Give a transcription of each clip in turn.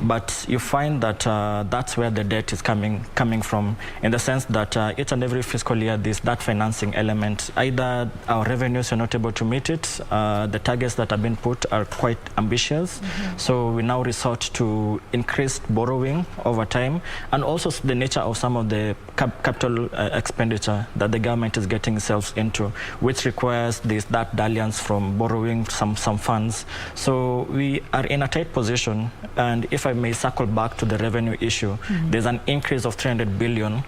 But you find that that's where the debt is coming from, in the sense that each and every fiscal year there's that financing element. Either our revenues are not able to meet it, the targets that have been put are quite ambitious, so we now resort to increased borrowing over time, and also the nature of some of the capital expenditure that the government is getting itself into, which requires that dalliance from borrowing some funds. So we are in a tight position, and if I may circle back to the revenue issue, there's an increase of 300 billion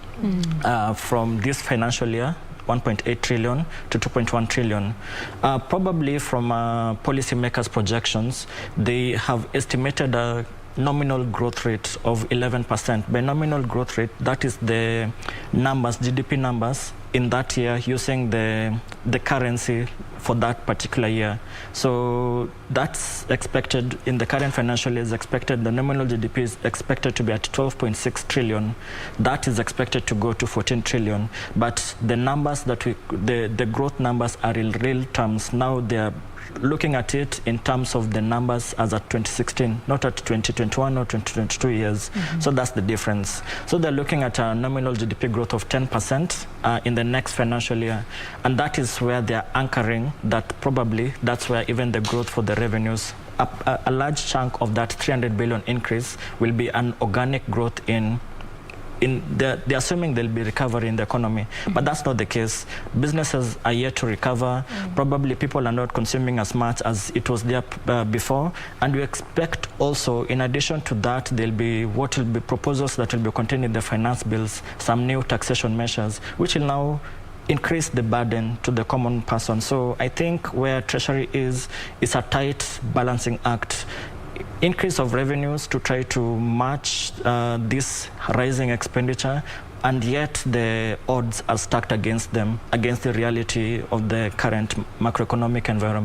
from this financial year, 1.8 trillion to 2.1 trillion. Probably from policymakers' projections, they have estimated a nominal growth rate of 11%. By nominal growth rate, that is the numbers, GDP numbers, in that year using the currency for that particular year. So that's expected in the current financial year. Is expected, the nominal GDP is expected to be at 12.6 trillion. That is expected to go to 14 trillion. But the numbers that the growth numbers are in real terms. Now they are looking at it in terms of the numbers as at 2016, not at 2021 or 2022 years. So that's the difference. So they're looking at a nominal GDP growth of 10% in the next financial year. And that is where they're anchoring that probably that's where even the growth for the revenues, a large chunk of that 300 billion increase will be an organic growth they're assuming there'll be recovery in the economy, but that's not the case. Businesses are yet to recover. Probably people are not consuming as much as it was there before, and we expect also, in addition to that, there'll be proposals that will be contained in the finance bills, some new taxation measures, which will now increase the burden to the common person. So I think where Treasury is a tight balancing act. Increase of revenues to try to match this rising expenditure, and yet the odds are stacked against them, against the reality of the current macroeconomic environment.